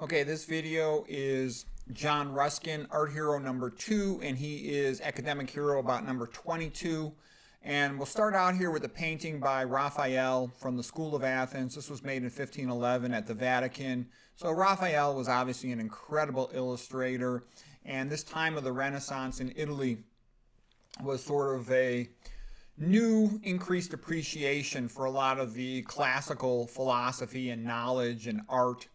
Okay, this video is John Ruskin, art hero number 2, and he is academic hero about number 22. And we'll start out here with a painting by Raphael from the School of Athens. This was made in 1511 at the Vatican. So Raphael was obviously an incredible illustrator, and this time of the Renaissance in Italy was sort of a new increased appreciation for a lot of the classical philosophy and knowledge and art.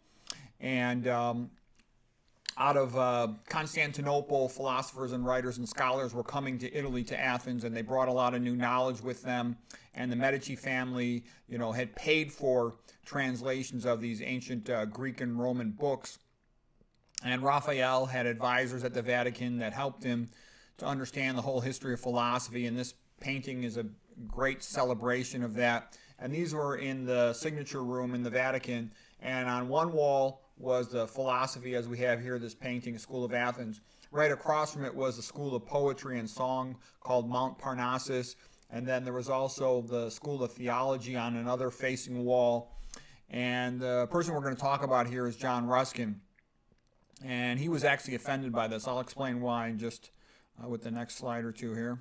And out of Constantinople, philosophers and writers and scholars were coming to Italy, to Athens, and they brought a lot of new knowledge with them. And the Medici family, had paid for translations of these ancient Greek and Roman books. And Raphael had advisors at the Vatican that helped him to understand the whole history of philosophy. And this painting is a great celebration of that. And these were in the signature room in the Vatican. And on one wall was the philosophy, as we have here, this painting, School of Athens. Right across from it was the School of Poetry and Song called Mount Parnassus. And then there was also the School of Theology on another facing wall. And the person we're going to talk about here is John Ruskin. And he was actually offended by this. I'll explain why just with the next slide or two here.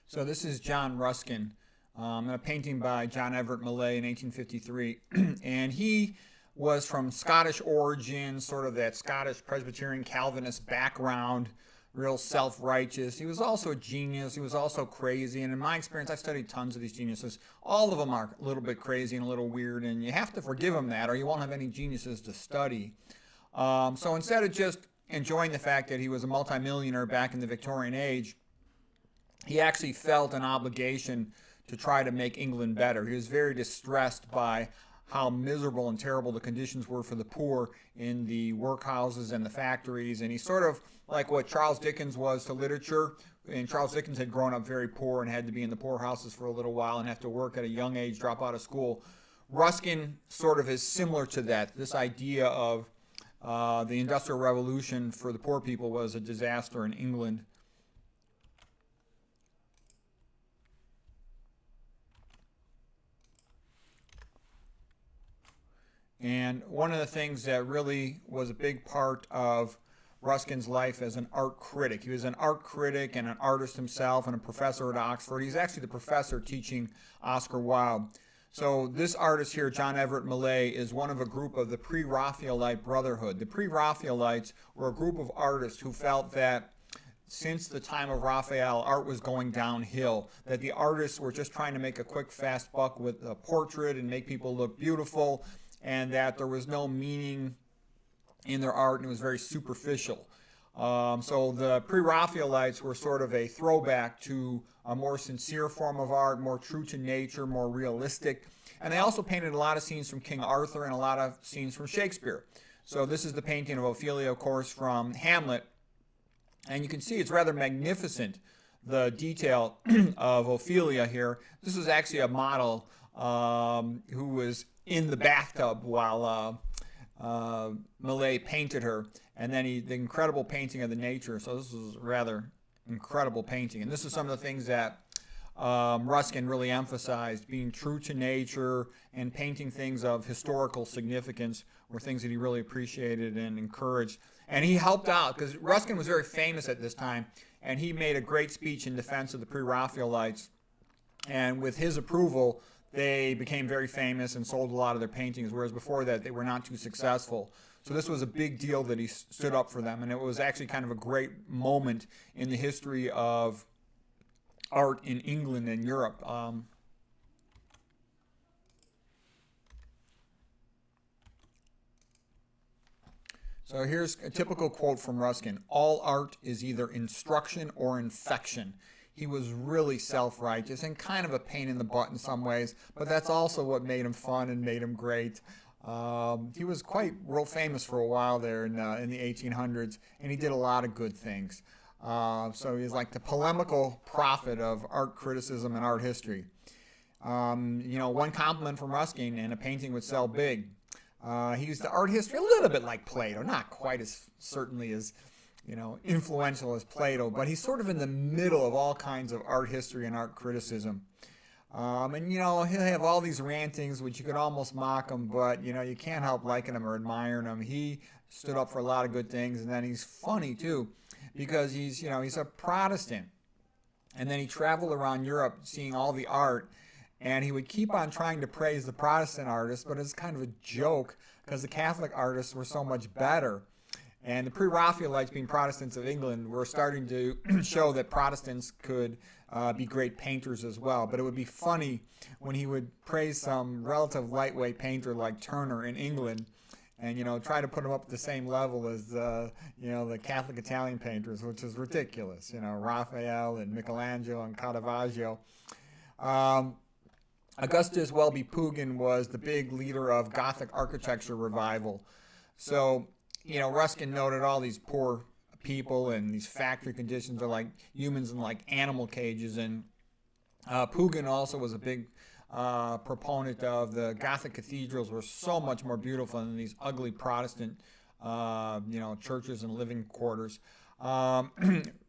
So this is John Ruskin, a painting by John Everett Millais in 1853. And he was from Scottish origin, sort of that Scottish Presbyterian Calvinist background, real self-righteous. He was also a genius. He was also crazy. And in my experience, I've studied tons of these geniuses. All of them are a little bit crazy and a little weird, and you have to forgive them that, or you won't have any geniuses to study. So instead of just enjoying the fact that he was a multimillionaire back in the Victorian age, he actually felt an obligation to try to make England better. He was very distressed by how miserable and terrible the conditions were for the poor in the workhouses and the factories. And he's sort of like what Charles Dickens was to literature. And Charles Dickens had grown up very poor and had to be in the poorhouses for a little while and have to work at a young age, drop out of school. Ruskin sort of is similar to that. This idea of the Industrial Revolution for the poor people was a disaster in England. And one of the things that really was a big part of Ruskin's life as an art critic. He was an art critic and an artist himself and a professor at Oxford. He's actually the professor teaching Oscar Wilde. So this artist here, John Everett Millais, is one of a group of the PreRaphaelite Brotherhood. The PreRaphaelites were a group of artists who felt that since the time of Raphael, art was going downhill, that the artists were just trying to make a quick, fast buck with a portrait and make people look beautiful, and that there was no meaning in their art, and it was very superficial. So the PreRaphaelites were sort of a throwback to a more sincere form of art, more true to nature, more realistic. And they also painted a lot of scenes from King Arthur and a lot of scenes from Shakespeare. So this is the painting of Ophelia, of course, from Hamlet. And you can see it's rather magnificent, the detail of Ophelia here. This was actually a model who was in the bathtub while Millais painted her, and then the incredible painting of the nature. So this was a rather incredible painting, and this is some of the things that Ruskin really emphasized. Being true to nature and painting things of historical significance were things that he really appreciated and encouraged. And he helped out, because Ruskin was very famous at this time, and he made a great speech in defense of the PreRaphaelites, and with his approval they became very famous and sold a lot of their paintings, whereas before that they were not too successful. So this was a big deal that he stood up for them, and it was actually kind of a great moment in the history of art in England and Europe. So here's a typical quote from Ruskin: "All art is either instruction or infection." He was really self-righteous and kind of a pain in the butt in some ways, but that's also what made him fun and made him great. He was quite world famous for a while there in the 1800s, and he did a lot of good things. So he's like the polemical prophet of art criticism and art history. One compliment from Ruskin and a painting would sell big. He used the art history a little bit like Plato, not quite as certainly as influential as Plato, but he's sort of in the middle of all kinds of art history and art criticism. And he'll have all these rantings, which you could almost mock him, but you can't help liking him or admiring him. He stood up for a lot of good things, and then he's funny too, because he's a Protestant, and then he traveled around Europe seeing all the art, and he would keep on trying to praise the Protestant artists, but it's kind of a joke because the Catholic artists were so much better. And the PreRaphaelites, being Protestants of England, were starting to show that Protestants could be great painters as well. But it would be funny when he would praise some relative lightweight painter like Turner in England, and try to put him up at the same level as the Catholic Italian painters, which is ridiculous. Raphael and Michelangelo and Caravaggio. Augustus Welby Pugin was the big leader of Gothic architecture revival. So Ruskin noted all these poor people and these factory conditions are like humans in like animal cages. And Pugin also was a big proponent of the Gothic cathedrals were so much more beautiful than these ugly Protestant, churches and living quarters.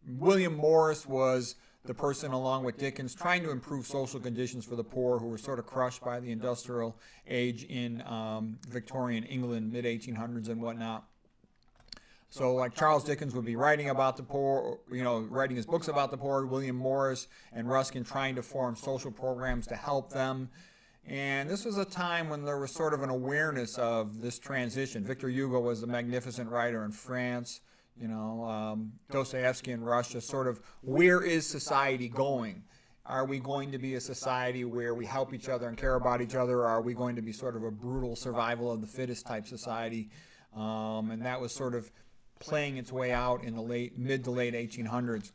William Morris was the person, along with Dickens, trying to improve social conditions for the poor who were sort of crushed by the industrial age in Victorian England, mid-1800s and whatnot. So like Charles Dickens would be writing about the poor, writing his books about the poor, William Morris and Ruskin trying to form social programs to help them. And this was a time when there was sort of an awareness of this transition. Victor Hugo was a magnificent writer in France, Dostoevsky in Russia, sort of where is society going? Are we going to be a society where we help each other and care about each other, or are we going to be sort of a brutal survival of the fittest type society? And that was sort of playing its way out in the mid to late 1800s.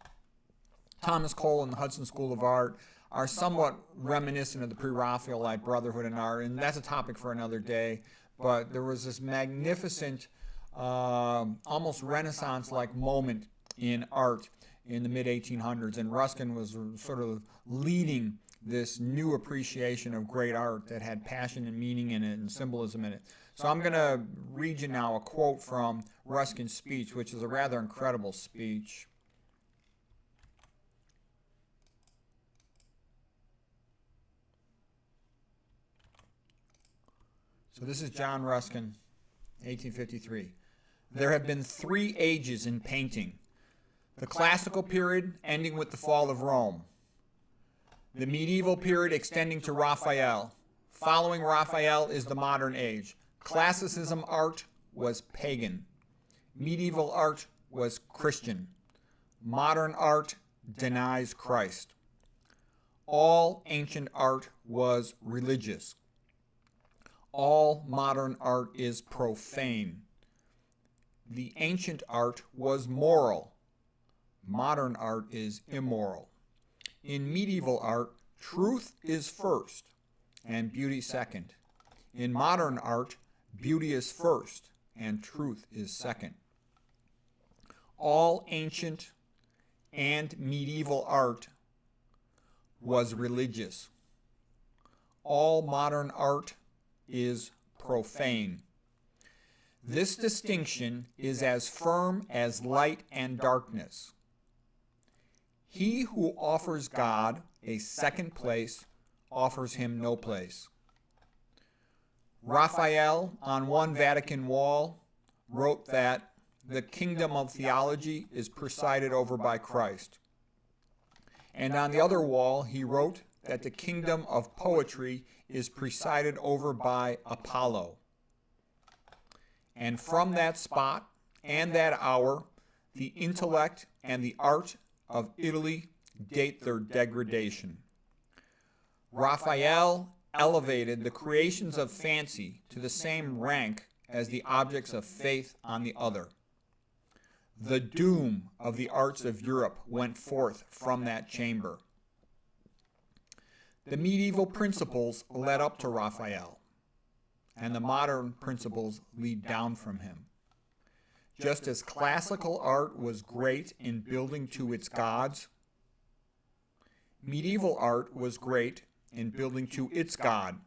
Thomas Cole and the Hudson School of Art are somewhat reminiscent of the Pre-Raphaelite Brotherhood in art, and that's a topic for another day. But there was this magnificent, almost Renaissance-like moment in art in the mid-1800s, and Ruskin was sort of leading this new appreciation of great art that had passion and meaning in it and symbolism in it. So I'm going to read you now a quote from Ruskin's speech, which is a rather incredible speech. So this is John Ruskin, 1853. There have been 3 ages in painting. The classical period ending with the fall of Rome. The medieval period extending to Raphael. Following Raphael is the modern age. Classicism art was pagan. Medieval art was Christian. Modern art denies Christ. All ancient art was religious. All modern art is profane. The ancient art was moral. Modern art is immoral. In medieval art, truth is first and beauty second. In modern art, beauty is first and truth is second. All ancient and medieval art was religious. All modern art is profane. This distinction is as firm as light and darkness. He who offers God a second place offers him no place. Raphael, on one Vatican wall, wrote that the kingdom of theology is presided over by Christ. And on the other wall, he wrote that the kingdom of poetry is presided over by Apollo. And from that spot and that hour, the intellect and the art of Italy date their degradation. Raphael elevated the creations of fancy to the same rank as the objects of faith on the other. The doom of the arts of Europe went forth from that chamber. The medieval principles led up to Raphael, and the modern principles lead down from him. Just as classical art was great in building to its gods, medieval art was great in building to its God,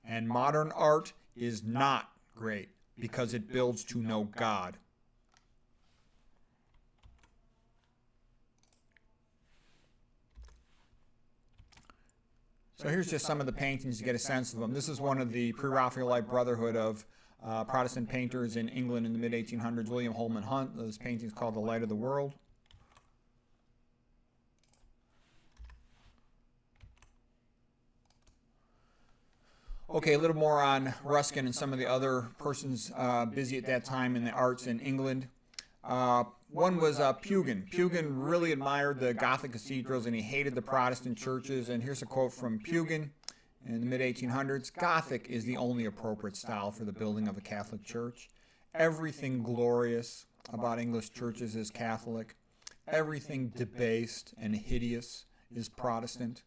and modern art is not great because it builds to no God. So here's just some of the paintings to get a sense of them. This is one of the Pre-Raphaelite Brotherhood of Protestant painters in England in the mid-1800s, William Holman Hunt. This painting is called The Light of the World. Okay, a little more on Ruskin and some of the other persons busy at that time in the arts in England. One was Pugin. Pugin really admired the Gothic cathedrals and he hated the Protestant churches. And here's a quote from Pugin in the mid-1800s. "Gothic is the only appropriate style for the building of a Catholic church. Everything glorious about English churches is Catholic. Everything debased and hideous is Protestant.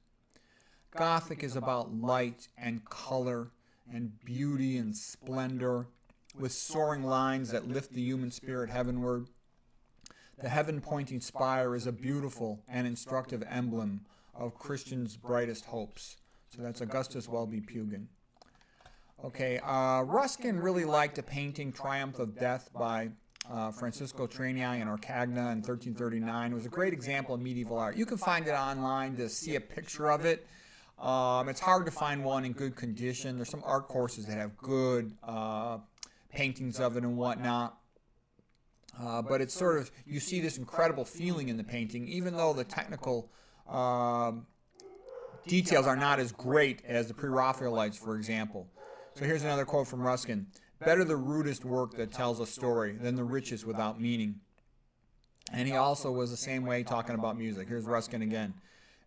Gothic is about light and color and beauty and splendor, with soaring lines that lift the human spirit heavenward. The heaven-pointing spire is a beautiful and instructive emblem of Christians' brightest hopes." So that's Augustus Welby Pugin. Okay, Ruskin really liked the painting Triumph of Death by Francisco Trainii and Orcagna in 1339. It was a great example of medieval art. You can find it online to see a picture of it. It's hard to find one in good condition. There's some art courses that have good paintings of it and whatnot. But it's sort of, you see this incredible feeling in the painting, even though the technical details are not as great as the Pre-Raphaelites, for example. So here's another quote from Ruskin. "Better the rudest work that tells a story than the richest without meaning." And he also was the same way talking about music. Here's Ruskin again.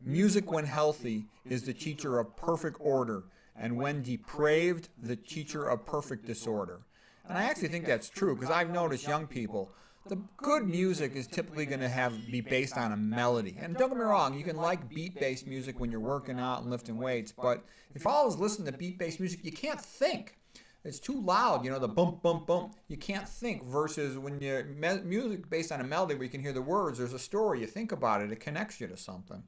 "Music, when healthy, is the teacher of perfect order, and when depraved, the teacher of perfect disorder." And I actually think that's true, because I've noticed young people, the good music is typically going to be based on a melody. And don't get me wrong, you can like beat-based music when you're working out and lifting weights, but if you always listen to beat-based music, you can't think. It's too loud, the bump, bump, bump. You can't think, versus when you music based on a melody where you can hear the words, there's a story, you think about it, it connects you to something.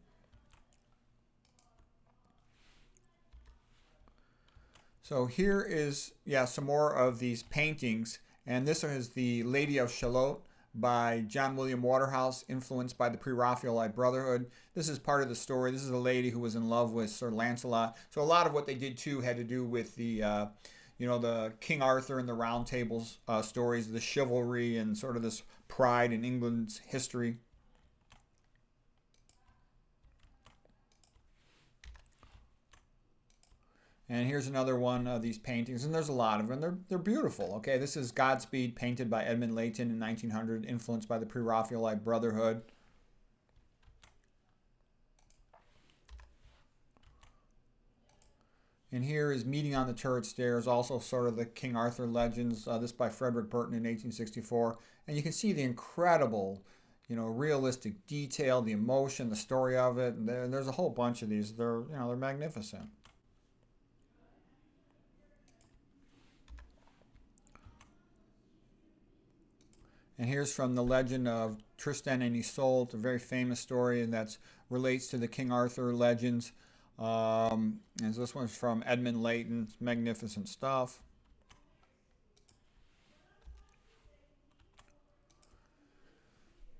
So here is, some more of these paintings. And this is the Lady of Shalott by John William Waterhouse, influenced by the Pre-Raphaelite Brotherhood. This is part of the story. This is a lady who was in love with Sir Lancelot. So a lot of what they did, too, had to do with the, the King Arthur and the Round Table stories, the chivalry and sort of this pride in England's history. And here's another one of these paintings, and there's a lot of them. They're beautiful. Okay, this is Godspeed, painted by Edmund Leighton in 1900, influenced by the Pre-Raphaelite Brotherhood. And here is Meeting on the Turret Stairs, also sort of the King Arthur legends. This by Frederick Burton in 1864. And you can see the incredible, realistic detail, the emotion, the story of it. And there's a whole bunch of these. They're magnificent. And here's from the legend of Tristan and Isolde, a very famous story, and that relates to the King Arthur legends. And so this one's from Edmund Leighton. It's magnificent stuff.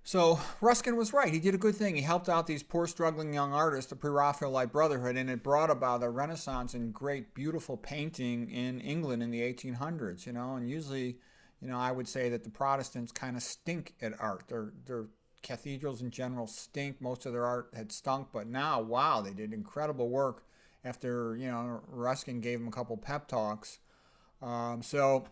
So Ruskin was right. He did a good thing. He helped out these poor, struggling young artists, the Pre-Raphaelite Brotherhood, and it brought about a renaissance in great, beautiful painting in England in the 1800s, and usually, I would say that the Protestants kind of stink at art. Their cathedrals in general stink. Most of their art had stunk, but now, wow, they did incredible work after, Ruskin gave them a couple pep talks. So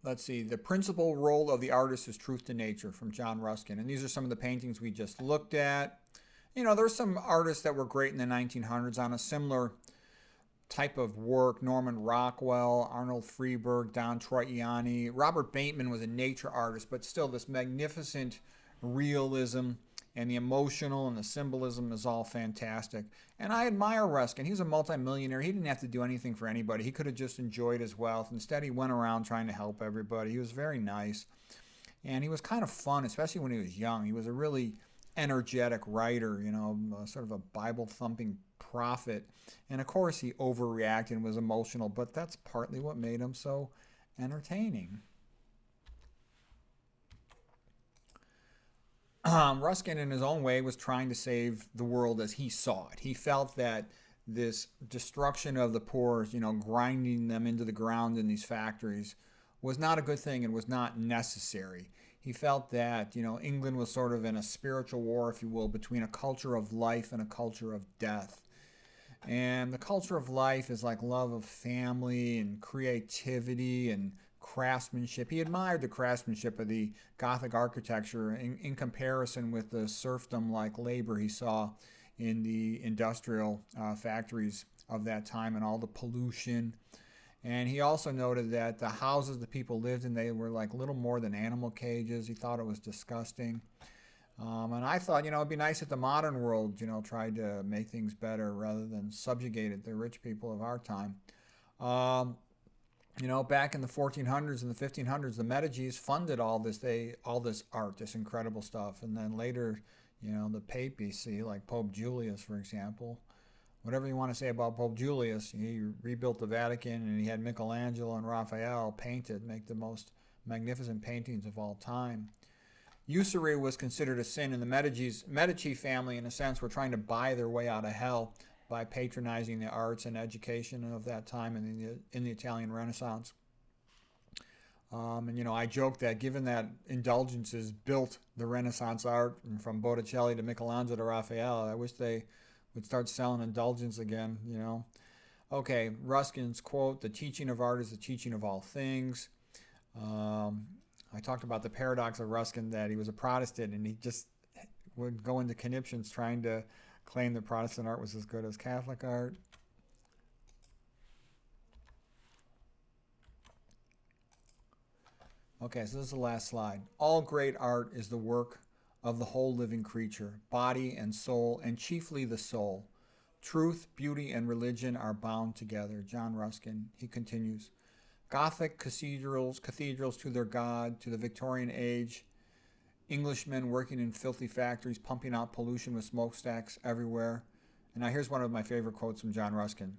let's see. The principal role of the artist is truth to nature, from John Ruskin. And these are some of the paintings we just looked at. There's some artists that were great in the 1900s on a similar type of work. Norman Rockwell, Arnold Freeberg, Don Troiani. Robert Bateman was a nature artist, but still this magnificent realism and the emotional and the symbolism is all fantastic. And I admire Ruskin. He was a multimillionaire. He didn't have to do anything for anybody. He could have just enjoyed his wealth. Instead, he went around trying to help everybody. He was very nice. And he was kind of fun, especially when he was young. He was a really energetic writer, sort of a Bible-thumping prophet. And of course he overreacted and was emotional, but that's partly what made him so entertaining. Ruskin, in his own way, was trying to save the world as he saw it. He felt that this destruction of the poor, grinding them into the ground in these factories, was not a good thing and was not necessary. He felt that, England was sort of in a spiritual war, if you will, between a culture of life and a culture of death. And the culture of life is like love of family and creativity and craftsmanship. He admired the craftsmanship of the Gothic architecture in comparison with the serfdom-like labor he saw in the industrial factories of that time and all the pollution. And he also noted that the houses the people lived in, they were like little more than animal cages. He thought it was disgusting. And I thought, it'd be nice if the modern world, tried to make things better rather than subjugated the rich people of our time. Back in the 1400s and the 1500s, the Medicis funded all this art, this incredible stuff. And then later, the papacy, like Pope Julius, for example, whatever you want to say about Pope Julius, he rebuilt the Vatican, and he had Michelangelo and Raphael make the most magnificent paintings of all time. Usury was considered a sin, and the Medici family, in a sense, were trying to buy their way out of hell by patronizing the arts and education of that time in the Italian Renaissance. I joke that given that indulgences built the Renaissance art, and from Botticelli to Michelangelo to Raphael, I wish they would start selling indulgence again, Okay, Ruskin's quote, "The teaching of art is the teaching of all things." I talked about the paradox of Ruskin, that he was a Protestant and he just would go into conniptions trying to claim that Protestant art was as good as Catholic art. Okay, so this is the last slide. All great art is the work of the whole living creature, body and soul, and chiefly the soul. Truth, beauty, and religion are bound together. John Ruskin. He continues. Gothic cathedrals to their God, to the Victorian age, Englishmen working in filthy factories, pumping out pollution with smokestacks everywhere. And now here's one of my favorite quotes from John Ruskin.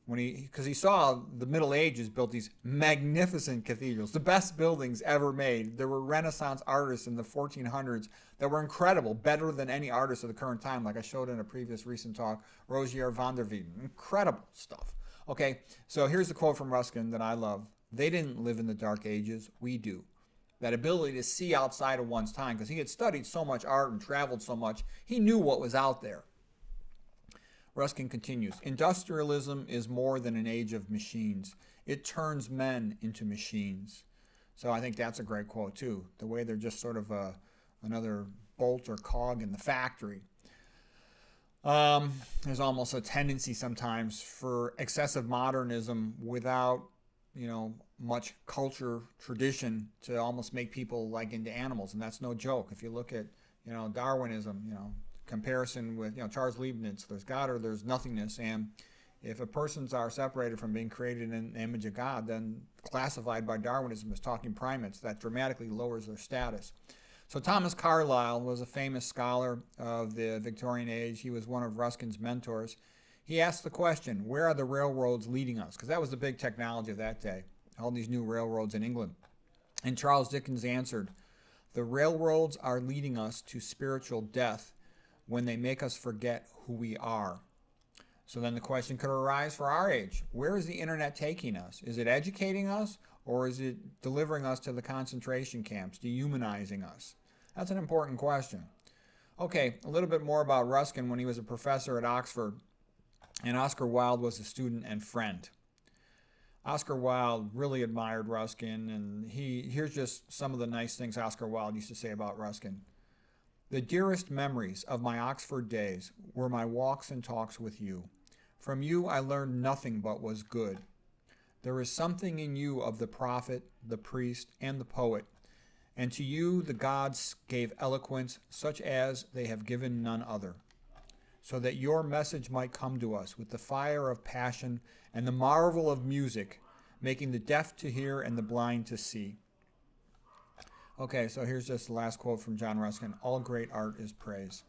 Because he saw the Middle Ages built these magnificent cathedrals, the best buildings ever made. There were Renaissance artists in the 1400s that were incredible, better than any artist of the current time, like I showed in a previous recent talk, Rogier van der Weyden. Incredible stuff. Okay, so here's the quote from Ruskin that I love. They didn't live in the Dark Ages, we do. That ability to see outside of one's time, because he had studied so much art and traveled so much, he knew what was out there. Ruskin continues, industrialism is more than an age of machines. It turns men into machines. So I think that's a great quote too. The way they're just sort of another bolt or cog in the factory. There's almost a tendency sometimes for excessive modernism without, much culture, tradition, to almost make people like into animals. And that's no joke. If you look at, Darwinism, comparison with, Charles Leibniz, there's God or there's nothingness. And if a persons are separated from being created in the image of God, then classified by Darwinism as talking primates, that dramatically lowers their status. So Thomas Carlyle was a famous scholar of the Victorian age. He was one of Ruskin's mentors. He asked the question, where are the railroads leading us? Because that was the big technology of that day, all these new railroads in England. And Charles Dickens answered, the railroads are leading us to spiritual death when they make us forget who we are. So then the question could arise for our age. Where is the internet taking us? Is it educating us, or is it delivering us to the concentration camps, dehumanizing us? That's an important question. Okay, a little bit more about Ruskin when he was a professor at Oxford, and Oscar Wilde was a student and friend. Oscar Wilde really admired Ruskin, and here's just some of the nice things Oscar Wilde used to say about Ruskin. The dearest memories of my Oxford days were my walks and talks with you. From you I learned nothing but was good. There is something in you of the prophet, the priest, and the poet, and to you the gods gave eloquence such as they have given none other, so that your message might come to us with the fire of passion and the marvel of music, making the deaf to hear and the blind to see. Okay, so here's just the last quote from John Ruskin. All great art is praise.